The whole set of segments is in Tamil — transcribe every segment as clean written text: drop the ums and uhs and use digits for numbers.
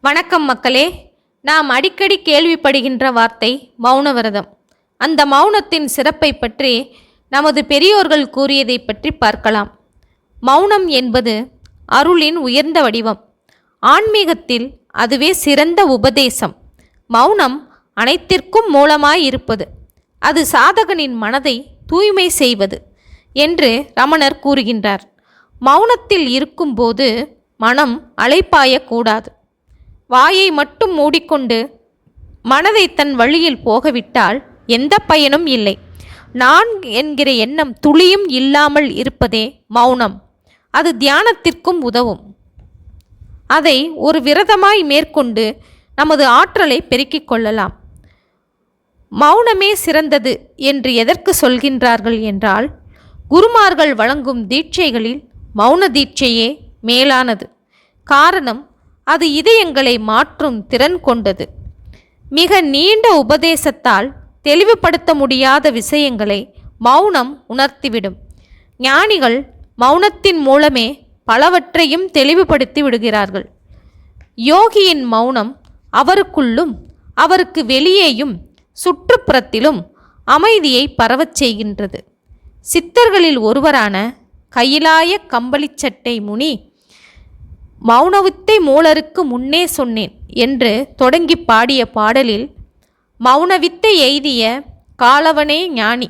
வணக்கம் மக்களே. நாம் அடிக்கடி கேள்விப்படுகின்ற வார்த்தை மௌனவிரதம். அந்த மௌனத்தின் சிறப்பை பற்றி நமது பெரியோர்கள் கூறியதை பற்றி பார்க்கலாம். மௌனம் என்பது அருளின் உயர்ந்த வடிவம். ஆன்மீகத்தில் அதுவே சிறந்த உபதேசம். மௌனம் அனைத்திற்கும் மூலமாயிருப்பது. அது சாதகனின் மனதை தூய்மை செய்வது என்று ரமணர் கூறுகின்றார். மௌனத்தில் இருக்கும்போது மனம் அலைப்பாயக்கூடாது. வாயை மட்டும் மூடிக்கொண்டு மனதை தன் வழியில் போகவிட்டால் எந்த பயனும் இல்லை. நான் என்கிற எண்ணம் துளியும் இல்லாமல் இருப்பதே மௌனம். அது தியானத்திற்கும் உதவும். அதை ஒரு விரதமாய் மேற்கொண்டு நமது ஆற்றலை பெருக்கிக் கொள்ளலாம். மௌனமே சிறந்தது என்று எதற்கு சொல்கின்றார்கள் என்றால், குருமார்கள் வழங்கும் தீட்சைகளில் மௌன தீட்சையே மேலானது. காரணம், அது இதயங்களை மாற்றும் திறன் கொண்டது. மிக நீண்ட உபதேசத்தால் தெளிவுபடுத்த முடியாத விஷயங்களை மௌனம் உணர்த்திவிடும். ஞானிகள் மௌனத்தின் மூலமே பலவற்றையும் தெளிவுபடுத்தி விடுகிறார்கள். யோகியின் மௌனம் அவருக்குள்ளும் அவருக்கு வெளியேயும் சுற்றுப்புறத்திலும் அமைதியை பரவச் செய்கின்றது. சித்தர்களில் ஒருவரான கையிலாய கம்பளிச்சட்டை முனி மௌனவித்தை மூலருக்கு முன்னே சொன்னேன் என்று தொடங்கி பாடிய பாடலில், மௌனவித்தை எய்திய காலவனே ஞானி,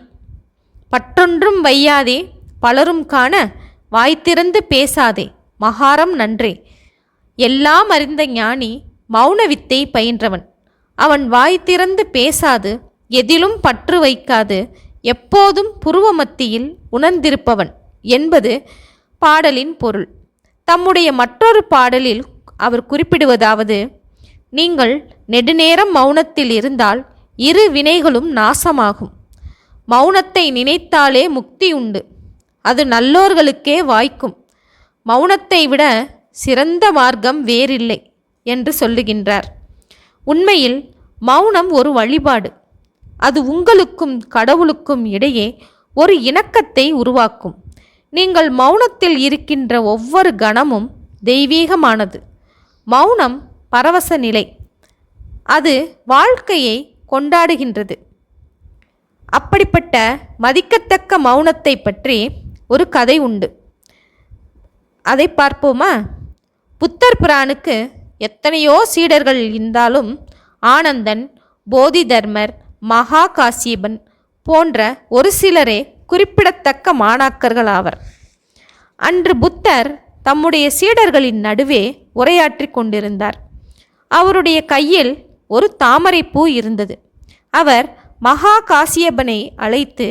பற்றொன்றும் வையாதே பலரும் காண வாய்த்திறந்து பேசாதே மகாரம் நன்றே. எல்லாம் அறிந்த ஞானி மௌனவித்தை பயின்றவன். அவன் வாய்த்திறந்து பேசாது, எதிலும் பற்று வைக்காது, எப்போதும் புருவ மத்தியில் உணர்ந்திருப்பவன் என்பது பாடலின் பொருள். தம்முடைய மற்றொரு பாடலில் அவர் குறிப்பிடுவதாவது, நீங்கள் நெடுநேரம் மௌனத்தில் இருந்தால் இரு வினைகளும் நாசமாகும். மௌனத்தை நினைத்தாலே முக்தி உண்டு. அது நல்லோர்களுக்கே வாய்க்கும். மௌனத்தை விட சிறந்த மார்க்கம் வேறில்லை என்று சொல்லுகின்றார். உண்மையில் மௌனம் ஒரு வழிபாடு. அது உங்களுக்கும் கடவுளுக்கும் இடையே ஒரு இணக்கத்தை உருவாக்கும். நீங்கள் மௌனத்தில் இருக்கின்ற ஒவ்வொரு கணமும் தெய்வீகமானது. மௌனம் பரவச நிலை. அது வாழ்க்கையை கொண்டாடுகின்றது. அப்படிப்பட்ட மதிக்கத்தக்க மௌனத்தை பற்றி ஒரு கதை உண்டு. அதை பார்ப்போமா? புத்தர் பிரானுக்கு எத்தனையோ சீடர்கள் இருந்தாலும் ஆனந்தன், போதிதர்மர், மகா காசியபன் போன்ற ஒரு சிலரே குறிப்பிடத்தக்க மாணாக்கர்கள் ஆவர். அன்று புத்தர் தம்முடைய சீடர்களின் நடுவே உரையாற்றி கொண்டிருந்தார். அவருடைய கையில் ஒரு தாமரை பூ இருந்தது. அவர் மகா காசியபனை அழைத்து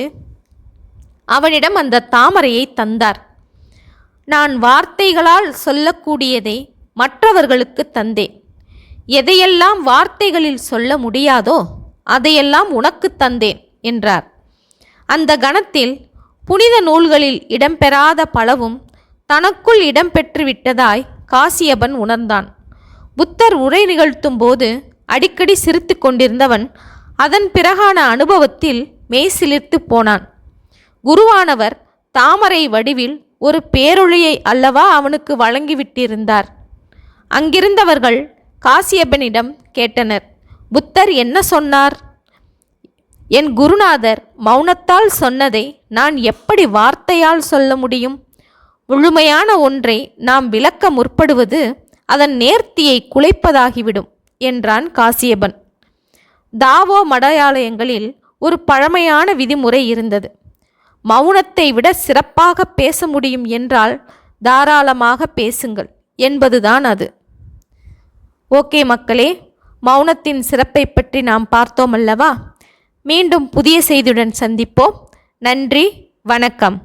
அவனிடம் அந்த தாமரையை தந்தார். நான் வார்த்தைகளால் சொல்லக்கூடியதை மற்றவர்களுக்கு தந்தேன். எதையெல்லாம் வார்த்தைகளில் சொல்ல முடியாதோ அதையெல்லாம் உனக்கு தந்தேன் என்றார். அந்த கணத்தில் புனித நூல்களில் இடம்பெறாத பலவும் தனக்குள் இடம்பெற்று விட்டதாய் காசியபன் உணர்ந்தான். புத்தர் உரை நிகழ்த்தும் போது அடிக்கடி சிரித்து கொண்டிருந்தவன் அதன் பிறகான அனுபவத்தில் மெய்சிலிர்த்து போனான். குருவானவர் தாமரை வடிவில் ஒரு பேரொளியை அல்லவா அவனுக்கு வழங்கிவிட்டிருந்தார். அங்கிருந்தவர்கள் காசியபனிடம் கேட்டனர், புத்தர் என்ன சொன்னார்? என் குருநாதர் மௌனத்தால் சொன்னதை நான் எப்படி வார்த்தையால் சொல்ல முடியும்? முழுமையான ஒன்றை நாம் விளக்க முற்படுவது அதன் நேர்த்தியை குலைப்பதாகிவிடும் என்றான் காசியபன். தாவோ மடாலயங்களில் ஒரு பழமையான விதிமுறை இருந்தது. மௌனத்தை விட சிறப்பாக பேச முடியும் என்றால் தாராளமாக பேசுங்கள் என்பதுதான் அது. ஓகே மக்களே, மௌனத்தின் சிறப்பை பற்றி நாம் பார்த்தோம் அல்லவா? மீண்டும் புதிய செய்தியுடன் சந்திப்போம். நன்றி, வணக்கம்.